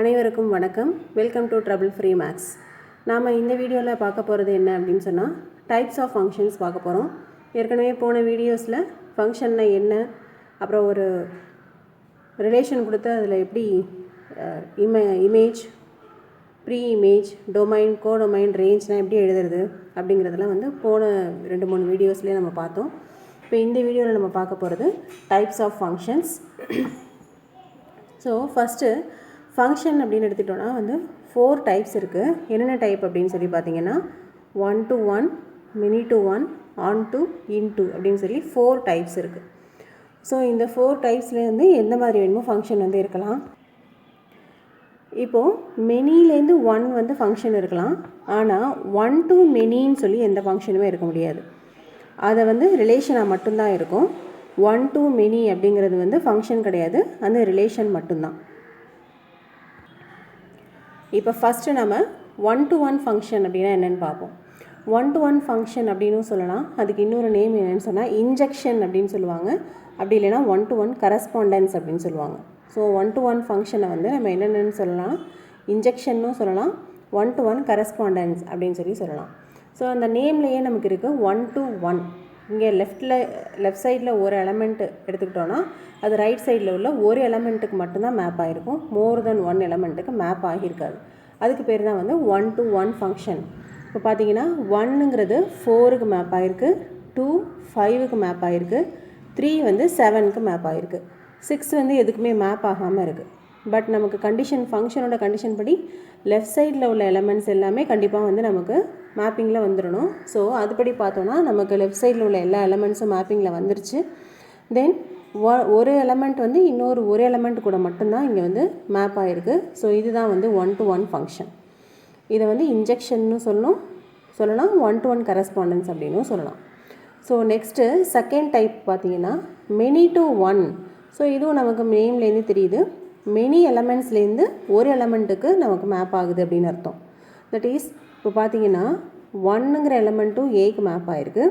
அனைவருக்கும் வணக்கம். Welcome to trouble free maths. நாம் இந்த வீடியோவில் பார்க்க போகிறது என்ன அப்படின்னு சொன்னால் டைப்ஸ் ஆஃப் ஃபங்க்ஷன்ஸ் பார்க்க போகிறோம். ஏற்கனவே போன வீடியோஸில் ஃபங்க்ஷன்னா என்ன, அப்புறம் ஒரு ரிலேஷன் கொடுத்து அதில் எப்படி image, pre image, domain, codomain, ரேஞ்ச்னால் எப்படி எழுதுறது அப்படிங்கிறதெல்லாம் போன 2-3 வீடியோஸ்லேயே நம்ம பார்த்தோம். இப்போ இந்த வீடியோவில் நம்ம பார்க்க போகிறது types of functions. So first function அப்படின்னு எடுத்துக்கிட்டோன்னா 4 டைப்ஸ் இருக்குது. என்னென்ன டைப் அப்படின்னு சொல்லி பார்த்தீங்கன்னா 1 to 1, many to 1, on to, into அப்படின்னு சொல்லி 4 டைப்ஸ் இருக்குது. ஸோ இந்த 4 டைப்ஸ்லேருந்து எந்த மாதிரி வேணுமோ ஃபங்க்ஷன் இருக்கலாம். இப்போது மெனிலேருந்து 1 ஃபங்க்ஷன் இருக்கலாம். ஆனால் 1 to மெனின்னு சொல்லி எந்த ஃபங்க்ஷனுமே இருக்க முடியாது. அதை ரிலேஷனாக மட்டும்தான் இருக்கும். 1 to many அப்படிங்கிறது ஃபங்க்ஷன் கிடையாது, அந்த ரிலேஷன் மட்டும்தான். இப்போ ஃபஸ்ட்டு நம்ம 1 to 1 ஃபங்க்ஷன் அப்படின்னா என்னென்னு பார்ப்போம். 1 to 1 ஃபங்க்ஷன் அப்படின்னு சொல்லலாம். அதுக்கு இன்னொரு நேம் என்னென்னு சொன்னால் இன்ஜெக்ஷன் அப்படின்னு சொல்லுவாங்க. அப்படி இல்லைனா 1 to 1 கரஸ்பாண்டன்ஸ் அப்படின்னு சொல்லுவாங்க. ஸோ 1 to 1 ஃபங்க்ஷனை நம்ம என்னென்னு சொல்லலாம், இன்ஜெக்ஷன்னும் சொல்லலாம், 1 to 1 கரஸ்பாண்டன்ஸ் அப்படின்னு சொல்லலாம். ஸோ அந்த நேம்லேயே நமக்கு இருக்குது 1 to 1. இங்கே லெஃப்ட் சைடில் ஒரு எலமெண்ட்டு எடுத்துக்கிட்டோன்னா அது ரைட் சைடில் உள்ள ஒரு எலமெண்ட்டுக்கு மட்டும்தான் மேப் ஆகிருக்கும். மோர் தென் 1 எலமெண்ட்டுக்கு மேப் ஆகியிருக்காது. அதுக்கு பேர் தான் 1 to 1 ஃபங்க்ஷன். இப்போ பார்த்தீங்கன்னா 1ங்கிறது 4க்கு மேப் ஆகிருக்கு, 2 5க்கு மேப் ஆகிருக்கு, 3 7க்கு மேப் ஆகிருக்கு, 6 எதுக்குமே மேப் ஆகாமல் இருக்குது. பட் நமக்கு கண்டிஷன், ஃபங்க்ஷனோட கண்டிஷன் படி லெஃப்ட் சைடில் உள்ள எலமெண்ட்ஸ் எல்லாமே கண்டிப்பாக நமக்கு மேப்பிங்கில் வந்துடணும். ஸோ அதுபடி பார்த்தோன்னா நமக்கு லெஃப்ட் சைடில் உள்ள எல்லா எலமெண்ட்ஸும் மேப்பிங்கில் வந்துருச்சு. தென் ஒரு எலமெண்ட் இன்னொரு ஒரு எலமெண்ட் கூட மட்டும்தான் இங்கே மேப் ஆகிருக்கு. ஸோ இதுதான் 1 to 1 ஃபங்க்ஷன். இதை இன்ஜெக்ஷன்னு சொல்லலாம், 1 to 1 கரஸ்பாண்டன்ஸ் அப்படின்னும் சொல்லலாம். ஸோ நெக்ஸ்ட்டு செகண்ட் டைப் பார்த்தீங்கன்னா மெனி to 1. ஸோ இதுவும் நமக்கு நேம்லேருந்து தெரியுது. மெனி எலமெண்ட்ஸ்லேருந்து ஒரு எலமெண்ட்டுக்கு நமக்கு மேப் ஆகுது அப்படின்னு அர்த்தம். தட் இஸ் இப்போ பார்த்தீங்கன்னா 1ங்கிற எலமெண்ட்டும் ஏக்கு மேப் ஆகிருக்கு,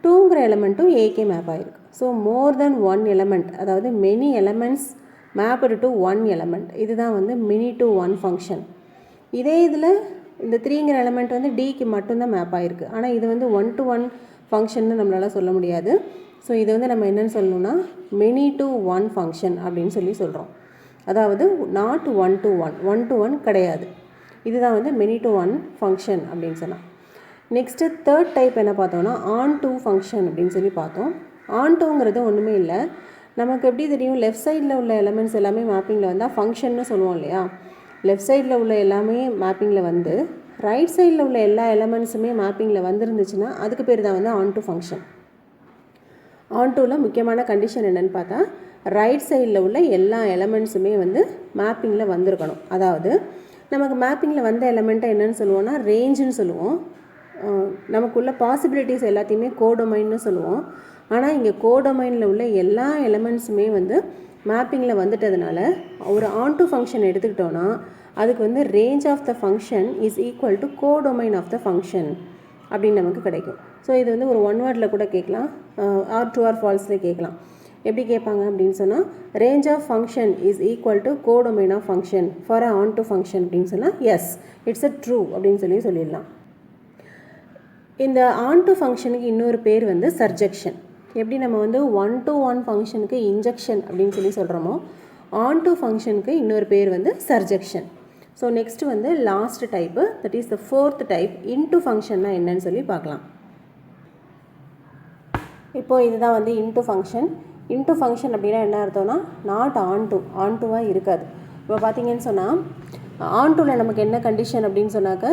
2ங்கிற எலமெண்ட்டும் ஏக்கே மேப் ஆகிருக்கு. ஸோ மோர் தென் 1 எலமெண்ட், அதாவது many elements mapped to 1 element. இதுதான் மெனி to 1 ஃபங்க்ஷன். இதே இதில் இந்த 3ங்கிற எலமெண்ட் டிக்கு மட்டும்தான் மேப் ஆகிருக்கு. ஆனால் இது 1 to 1 ஃபங்க்ஷன்னு நம்மளால் சொல்ல முடியாது. ஸோ இது நம்ம என்னென்னு சொல்லணும்னா மெனி to 1 ஃபங்க்ஷன் அப்படின்னு சொல்கிறோம். அதாவது நாட் 1 to 1, 1 to 1 கிடையாது. இதுதான் மெனி to 1 ஃபங்க்ஷன் அப்படின்னு சொன்னால். நெக்ஸ்ட்டு தேர்ட் டைப் என்ன பார்த்தோம்னா ஆன் to ஃபங்க்ஷன் அப்படின்னு பார்த்தோம். ஆன் toங்கிறது ஒன்றுமே இல்லை, நமக்கு எப்படி தெரியும், லெஃப்ட் சைடில் உள்ள எலமெண்ட்ஸ் எல்லாமே மேப்பிங்கில் வந்தால் ஃபங்க்ஷன்னு சொல்லுவோம் இல்லையா. லெஃப்ட் சைடில் உள்ள எல்லாமே மேப்பிங்கில் ரைட் சைடில் உள்ள எல்லா எலமெண்ட்ஸுமே மேப்பிங்கில் வந்துருந்துச்சுன்னா அதுக்கு பேர் தான் ஆன் to ஃபங்க்ஷன். ஆன் டூவில் முக்கியமான கண்டிஷன் என்னென்னு பார்த்தா ரைட் சைடில் உள்ள எல்லா எலமெண்ட்ஸுமே மேப்பிங்கில் வந்திருக்கணும். அதாவது நமக்கு மேப்பிங்கில் வந்த எலமெண்ட்டை என்னென்னு சொல்லுவோம்னா ரேஞ்சுன்னு சொல்லுவோம். நமக்குள்ள பாசிபிலிட்டிஸ் எல்லாத்தையுமே கோடொமைன்னு சொல்லுவோம். ஆனால் இங்கே கோடொமைனில் உள்ள எல்லா எலமெண்ட்ஸுமே மேப்பிங்கில் வந்துட்டதுனால ஒரு ஆன் to ஃபங்க்ஷன் எடுத்துக்கிட்டோன்னா அதுக்கு range of the function is equal to codomain of the function அப்படின்னு நமக்கு கிடைக்கும். ஸோ இது ஒரு 1 வேர்டில் கூட கேட்கலாம், ஆர் ட்ரூ ஆர் ஃபால்ஸில் கேட்கலாம். எப்படி கேட்பாங்க அப்படின்னு சொன்னால் range of function is equal to codomain of function for on to function அப்படின்னு சொன்னால் எஸ் இட்ஸ் அ ட்ரூ அப்படின்னு சொல்லிடலாம். இந்த ஆன் to ஃபங்க்ஷனுக்கு இன்னொரு பேர் சர்ஜெக்ஷன். எப்படி நம்ம 1 to 1 ஃபங்க்ஷனுக்கு இன்ஜெக்ஷன் அப்படின்னு சொல்கிறோமோ ஆன் to ஃபங்க்ஷனுக்கு இன்னொரு பேர் surjection. So next last type, that is the 4th type into ஃபங்க்ஷன்னா என்னன்னு சொல்லி பார்க்கலாம். இப்போது இதுதான் இன்டு ஃபங்க்ஷன். இன்டு ஃபங்க்ஷன் அப்படின்னா என்ன அர்த்தம்னா நாட் ஆன் டூவாக இருக்காது. இப்போ பார்த்தீங்கன்னு சொன்னால் ஆன் டூவில் நமக்கு என்ன கண்டிஷன் அப்படின்னு சொன்னாக்க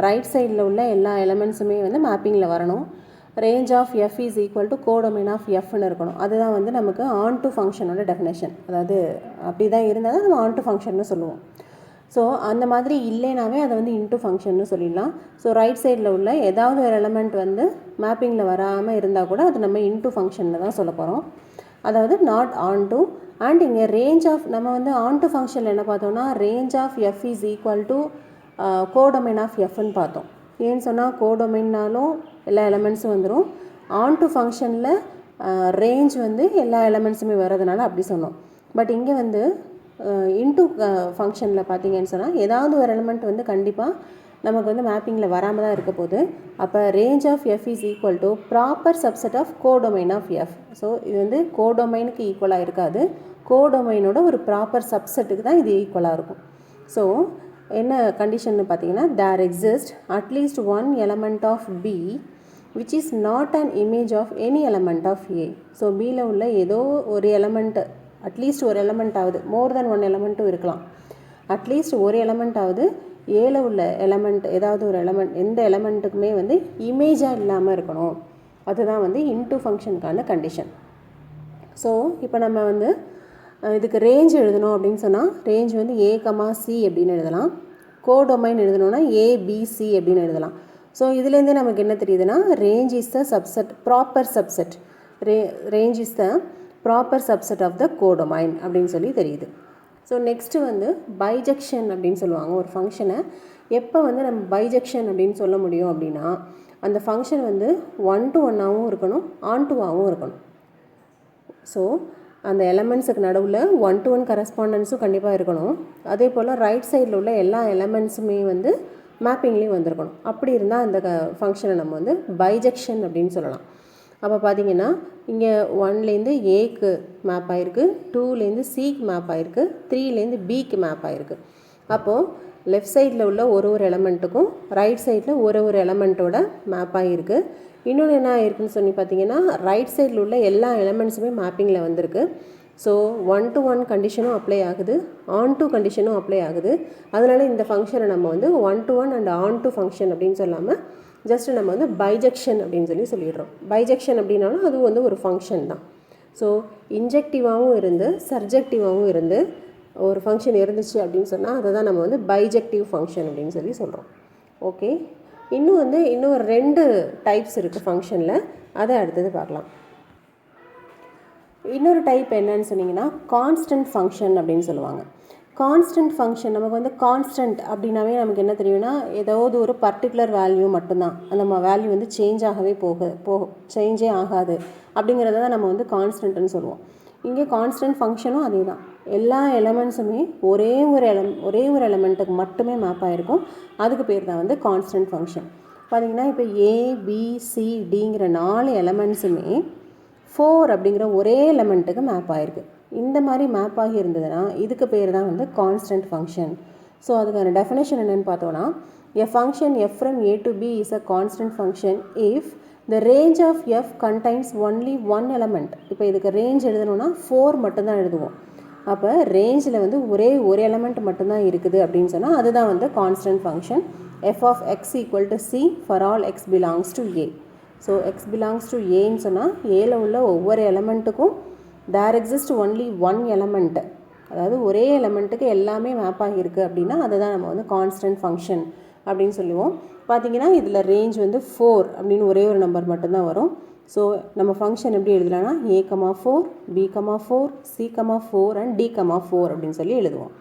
ரைட் சைடில் உள்ள எல்லா எலமெண்ட்ஸுமே மேப்பிங்கில் வரணும். Range of F is equal to codomain of எஃப்னு இருக்கணும். அதுதான் நமக்கு ஆன் to ஃபங்க்ஷனோட டெஃபினேஷன். அதாவது அப்படி தான் இருந்தால் தான் நம்ம ஆன் to ஃபங்க்ஷன்னு சொல்லுவோம். ஸோ அந்த மாதிரி இல்லைனாவே அதை இன்டு ஃபங்க்ஷன்னு சொல்லிடலாம். ஸோ ரைட் சைடில் உள்ள ஏதாவது ஒரு எலமெண்ட் மேப்பிங்கில் வராமல் இருந்தால் கூட அது நம்ம இன்டு ஃபங்க்ஷனில் தான் சொல்ல போகிறோம். அதாவது நாட் ஆன் to. அண்ட் இங்கே ரேஞ்ச் ஆஃப் நம்ம ஆன் to ஃபங்க்ஷனில் என்ன பார்த்தோம்னா range of F is equal to codomain of எஃப்னு பார்த்தோம். ஏன்னு சொன்னால் கோடொமைன்னாலும் எல்லா எலமெண்ட்ஸும் வந்துடும். ஆன் to ஃபங்க்ஷனில் ரேஞ்ச் எல்லா எலமெண்ட்ஸுமே வர்றதுனால அப்படி சொன்னோம். பட் இங்கே இன்டூ ஃபங்க்ஷனில் பார்த்தீங்கன்னு சொன்னால் ஏதாவது ஒரு எலமெண்ட் வந்து கண்டிப்பாக நமக்கு வந்து மேப்பிங்கில் வராமல் தான் இருக்க போகுது. அப்போ range of F is equal to proper subset of codomain of F. So இது வந்து கோடொமைனுக்கு ஈக்குவலாக இருக்காது, கோடொமைனோட ஒரு ப்ராப்பர் சப்செட்டுக்கு தான் இது ஈக்குவலாக இருக்கும். ஸோ என்ன கண்டிஷன் பார்த்தீங்கன்னா, there exist at least one element of B which is not an image of any element of A. So பியில் உள்ள ஏதோ ஒரு எலமெண்ட், அட்லீஸ்ட் ஒரு எலமெண்ட் ஆகுது, மோர் தென் ஒன் எலமெண்ட்டும் இருக்கலாம், அட்லீஸ்ட் ஒரு எலமெண்ட் ஆகுது ஏல உள்ள எலமெண்ட், ஏதாவது ஒரு எலமெண்ட் எந்த எலமெண்ட்டுக்குமே வந்து இமேஜாக இல்லாமல் இருக்கணும். அதுதான் வந்து இன்டூ ஃபங்க்ஷனுக்கான கண்டிஷன். ஸோ இப்போ நம்ம வந்து இதுக்கு ரேஞ்ச் எழுதணும் அப்படின்னு சொன்னால் ரேஞ்ச் வந்து A, C அப்படின்னு எழுதலாம். கோடொமைன் எழுதணும்னா ABC அப்படின்னு எழுதலாம். ஸோ இதுலேருந்தே நமக்கு என்ன தெரியுதுன்னா, range is the subset, proper subset, range is the proper subset of the codomain அப்படின்னு சொல்லி தெரியுது. ஸோ நெக்ஸ்ட்டு வந்து பைஜெக்ஷன் அப்படின்னு சொல்லுவாங்க. ஒரு ஃபங்க்ஷனை எப்போ வந்து நம்ம பைஜெக்ஷன் அப்படின்னு சொல்ல முடியும் அப்படின்னா, அந்த ஃபங்க்ஷன் வந்து 1-to-1ஆகவும் இருக்கணும், on-to-ஆகவும் இருக்கணும். ஸோ அந்த எலமெண்ட்ஸுக்கு நடுவில் 1-to-1 கரஸ்பாண்டன்ஸும் கண்டிப்பாக இருக்கணும். அதே போல் ரைட் சைடில் உள்ள எல்லா எலமெண்ட்ஸுமே வந்து மேப்பிங்லேயும் வந்திருக்கணும். அப்படி இருந்தால் அந்த ஃபங்க்ஷனை நம்ம வந்து பைஜெக்ஷன் அப்படின்னு சொல்லலாம். அப்போ பார்த்தீங்கன்னா இங்கே 1லேருந்து ஏக்கு மேப் ஆகிருக்கு, 2லேருந்து சிக்கு மேப் ஆகிருக்கு, 3லேருந்து பிக்கு மேப் ஆகிருக்கு. அப்போது லெஃப்ட் சைடில் உள்ள ஒரு எலமெண்ட்டுக்கும் ரைட் சைடில் ஒரு எலமெண்ட்டோட மேப் ஆகிருக்கு. இன்னொன்று என்ன ஆகிருக்குன்னு சொல்லி பார்த்தீங்கன்னா, ரைட் சைடில் உள்ள எல்லா எலமெண்ட்ஸுமே மேப்பிங்கில் வந்திருக்கு. ஸோ 1-to-1 கண்டிஷனும் அப்ளை ஆகுது, on-to கண்டிஷனும் அப்ளை ஆகுது. அதனால் இந்த ஃபங்க்ஷனை நம்ம வந்து 1-to-1 அண்ட் on-to ஃபங்க்ஷன் அப்படின்னு சொல்லாமல் ஜஸ்ட்டு நம்ம வந்து பைஜெக்ஷன் அப்படின்னு சொல்லிடுறோம். பைஜெக்ஷன் அப்படின்னாலும் அது வந்து ஒரு ஃபங்க்ஷன் தான். ஸோ இன்ஜெக்டிவாகவும் இருந்து சர்ஜெக்டிவாகவும் இருந்து ஒரு ஃபங்க்ஷன் இருந்துச்சு அப்படின்னு சொன்னால் அதை தான் நம்ம வந்து பைஜெக்டிவ் ஃபங்க்ஷன் அப்படின்னு சொல்கிறோம். ஓகே, இன்னும் 2 டைப்ஸ் இருக்குது ஃபங்க்ஷனில், அதை அடுத்தது பார்க்கலாம். இன்னொரு டைப் என்னன்னு சொன்னிங்கன்னா கான்ஸ்டன்ட் ஃபங்க்ஷன் அப்படின்னு சொல்லுவாங்க. கான்ஸ்டன்ட் ஃபங்க்ஷன் நமக்கு வந்து கான்ஸ்டன்ட் அப்படின்னாவே நமக்கு என்ன தெரியும்னா, ஏதாவது ஒரு பர்டிகுலர் வேல்யூ மட்டும்தான், அந்த வேல்யூ வந்து சேஞ்சே ஆகாது அப்படிங்கிறத தான் நம்ம வந்து கான்ஸ்டன்ட்னு சொல்லுவோம். இங்கே கான்ஸ்டன்ட் ஃபங்க்ஷனும் அதே தான், எல்லா எலமெண்ட்ஸுமே ஒரே ஒரு எலமெண்ட்டுக்கு மட்டுமே மேப் ஆகிருக்கும். அதுக்கு பேர் தான் வந்து கான்ஸ்டன்ட் ஃபங்க்ஷன். பார்த்திங்கன்னா இப்போ ABCDங்கிற 4 எலமெண்ட்ஸுமே 4 அப்படிங்கிற ஒரே எலமெண்ட்டுக்கு மேப் ஆகிருக்கு. இந்த மாதிரி மேப் ஆகி இருந்ததுன்னா இதுக்கு பேர் தான் வந்து கான்ஸ்டன்ட் ஃபங்க்ஷன். ஸோ அதுக்கான டெஃபினேஷன் என்னென்னு பார்த்தோன்னா, a function f from A to B is a constant function if the range of f contains only one element. இப்போ இதுக்கு ரேஞ்ச் எழுதணும்னா 4 மட்டும்தான் எழுதுவோம். அப்போ ரேஞ்சில் வந்து ஒரு எலமெண்ட் மட்டும்தான் இருக்குது அப்படின்னு சொன்னால் அதுதான் வந்து constant function. f of x equal to c for all x belongs to A. So x belongs to Aன்னு சொன்னால் ஏல உள்ள ஒவ்வொரு எலமெண்ட்டுக்கும் there exists only one element, அதாவது ஒரே எலமெண்ட்டுக்கு எல்லாமே மேப் ஆகியிருக்கு அப்படின்னா அதுதான் நம்ம வந்து கான்ஸ்டன்ட் ஃபங்க்ஷன் அப்படின்னு சொல்லுவோம். பார்த்திங்கன்னா இதில் ரேஞ்ச் வந்து 4 அப்படின்னு ஒரே ஒரு நம்பர் மட்டும்தான் வரும். ஸோ நம்ம ஃபங்க்ஷன் எப்படி எழுதலாம்னா A,4, B,4, C,4 and D,4 அப்படின்னு சொல்லி எழுதுவோம்.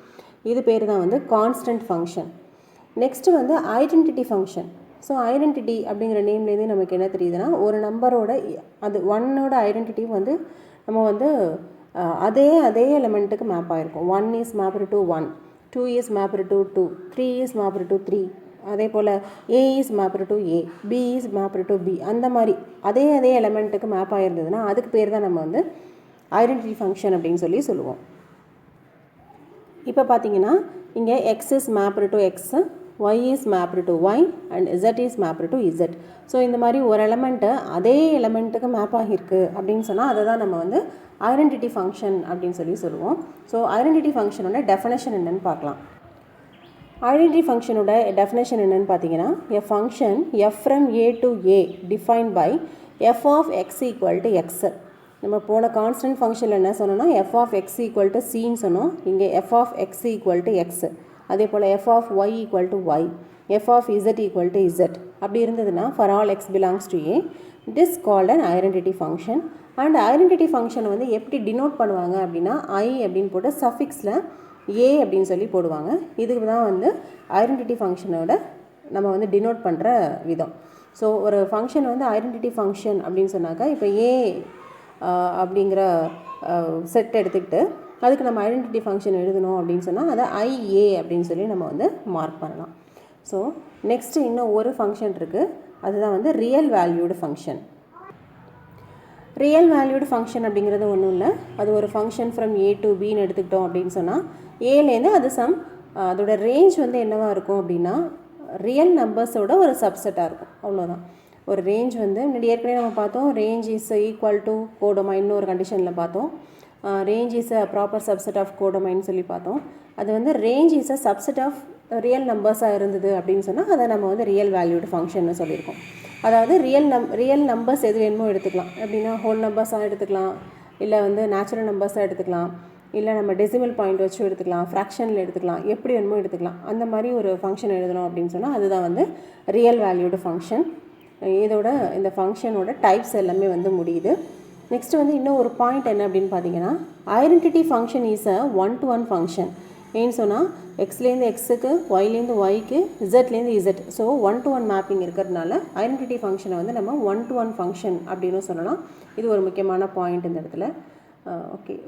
இது பேர் தான் வந்து கான்ஸ்டன்ட் ஃபங்க்ஷன். நெக்ஸ்ட்டு வந்து ஐடென்டிட்டி ஃபங்க்ஷன். ஸோ ஐடென்டிட்டி அப்படிங்கிற நேம்லேருந்தே நமக்கு என்ன தெரியுதுன்னா, ஒரு நம்பரோட அது 1ஓட ஐடென்டிட்டி வந்து நம்ம வந்து அதே எலமெண்ட்டுக்கு மேப் ஆகிருக்கும். 1 is mapped to 1, 2 is mapped to 2, 3 is mapped to 3, அதே போல் A is mapped to A, B is mapped to B, அந்த மாதிரி அதே எலமெண்ட்டுக்கு மேப் ஆகிருந்ததுன்னா அதுக்கு பேர் தான் நம்ம வந்து ஐடென்டிட்டி ஃபங்க்ஷன் அப்படின்னு சொல்லுவோம். இப்போ பார்த்தீங்கன்னா இங்கே x is mapped to x, y is mapped to y and z is mapped to z. So இந்த மாதிரி ஒரு எலமெண்ட்டு அதே எலமெண்ட்டுக்கு மேப் ஆகியிருக்கு அப்படின்னு சொன்னால் அதை தான் நம்ம வந்து ஐடென்டிட்டி ஃபங்க்ஷன் அப்படின்னு சொல்லுவோம். ஸோ ஐடென்டிட்டி ஃபங்க்ஷனோட டெஃபினேஷன் என்னென்னு பார்க்கலாம். ஐடென்டிட்டி ஃபங்க்ஷனோட டெஃபினேஷன் என்னென்னு பார்த்தீங்கன்னா, a function f from A to A defined by f of x equal to x. நம்ம போன கான்ஸ்டன்ட் ஃபங்க்ஷனில் என்ன சொன்னோம்னா f of x equal to cன்னு சொன்னோம். இங்கே f of x equal to x, அதே போல் f of y equal to y, f of z equal to z அப்படி இருந்ததுன்னா for all x belongs to A, it is called an identity function. And identity ஃபங்க்ஷனை வந்து எப்படி denote பண்ணுவாங்க அப்படின்னா I அப்படின்னு போட்டு சஃபிக்ஸில் A அப்படின்னு சொல்லி போடுவாங்க. இதுக்கு தான் வந்து ஐடென்டிட்டி ஃபங்க்ஷனோட நம்ம வந்து டினோட் பண்ணுற விதம். ஸோ ஒரு ஃபங்க்ஷன் வந்து ஐடென்டிட்டி ஃபங்க்ஷன் அப்படின்னு சொன்னாக்கா, இப்போ A அப்படிங்கிற செட் எடுத்துக்கிட்டு அதுக்கு நம்ம ஐடென்டிட்டி ஃபங்க்ஷன் எழுதணும் அப்படின்னு சொன்னால் அதை IA அப்படின்னு சொல்லி நம்ம வந்து மார்க் பண்ணலாம். ஸோ நெக்ஸ்ட்டு இன்னும் ஒரு ஃபங்க்ஷன் இருக்குது, அதுதான் வந்து real valued function. Real valued function அப்படிங்கிறது ஒன்றும் இல்லை, அது ஒரு ஃபங்க்ஷன் ஃப்ரம் A to Bன்னு எடுத்துக்கிட்டோம் அப்படின்னு சொன்னால் ஏலேருந்து அது அதோட ரேஞ்ச் வந்து என்னவாக இருக்கும் அப்படின்னா ரியல் நம்பர்ஸோட ஒரு சப்செட்டாக இருக்கும், அவ்வளோதான். ஒரு ரேஞ்ச் வந்து முன்னாடி ஏற்கனவே நம்ம பார்த்தோம், ரேஞ்ச் இஸ் ஈக்குவல் டு கோடொமைன்னு ஒரு கண்டிஷனில் பார்த்தோம். Range is a proper subset of கோடொமைன்னு சொல்லி பார்த்தோம். அது வந்து range is a subset of real நம்பர்ஸாக இருந்தது அப்படின்னு சொன்னால் அதை நம்ம வந்து ரியல் வேல்யூடு ஃபங்க்ஷன்னு சொல்லியிருக்கோம். அதாவது ரியல் நம்பர்ஸ் எது வேணுமோ எடுத்துக்கலாம், எப்படின்னா ஹோல் நம்பர்ஸாக எடுத்துக்கலாம், இல்லை வந்து நேச்சுரல் நம்பர்ஸாக எடுத்துக்கலாம், இல்லை நம்ம டெசிமல் பாயிண்ட் வச்சு எடுத்துக்கலாம், ஃப்ராக்ஷனில் எடுத்துக்கலாம், எப்படி வேணுமோ எடுத்துக்கலாம். அந்த மாதிரி ஒரு ஃபங்க்ஷன் எழுதணும் அப்படின்னு சொன்னால் அதுதான் வந்து ரியல் வேல்யூடு ஃபங்க்ஷன். இதோட இந்த ஃபங்க்ஷனோட டைப்ஸ் எல்லாமே வந்து முடியுது. நெக்ஸ்ட்டு வந்து இன்னும் ஒரு பாயிண்ட் என்ன அப்படின்னு பார்த்தீங்கன்னா identity function is a 1-to-1 function. ஏன்னு சொன்னால் எக்ஸ்லேருந்து எக்ஸுக்கு, ஒய்லேருந்து ஒய்க்கு, இசட்லேருந்து இசட். ஸோ 1-to-1 மேப்பிங் இருக்கிறதுனால ஐடென்டிட்டி ஃபங்க்ஷனை வந்து நம்ம 1-to-1 ஃபங்க்ஷன் அப்படின்னு சொல்லலாம். இது ஒரு முக்கியமான பாயிண்ட் இந்த இடத்துல.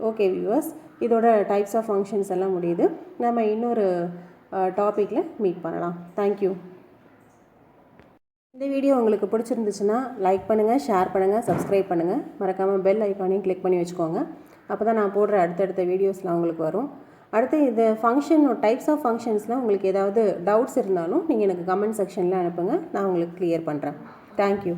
ஓகே வியூவர்ஸ், இதோட டைப்ஸ் ஆஃப் ஃபங்க்ஷன்ஸ் எல்லாம் முடியுது. நம்ம இன்னொரு டாப்பிக்கில் மீட் பண்ணலாம். தேங்க்யூ. இந்த வீடியோ உங்களுக்கு பிடிச்சிருந்துச்சுன்னா லைக் பண்ணுங்கள், ஷேர் பண்ணுங்கள், சப்ஸ்கிரைப் பண்ணுங்கள். மறக்காமல் பெல் ஐக்கானையும் கிளிக் பண்ணி வச்சுக்கோங்க. அப்போ தான் நான் போடுற அடுத்தடுத்த வீடியோஸ்லாம் உங்களுக்கு வரும். அடுத்து இந்த ஃபங்க்ஷன் டைப்ஸ் ஆஃப் ஃபங்க்ஷன்ஸில் உங்களுக்கு ஏதாவது டவுட்ஸ் இருந்தாலும் நீங்கள் எனக்கு கமெண்ட் செக்ஷனில் அனுப்புங்க, நான் உங்களுக்கு கிளியர் பண்ணுறேன். தேங்க்யூ.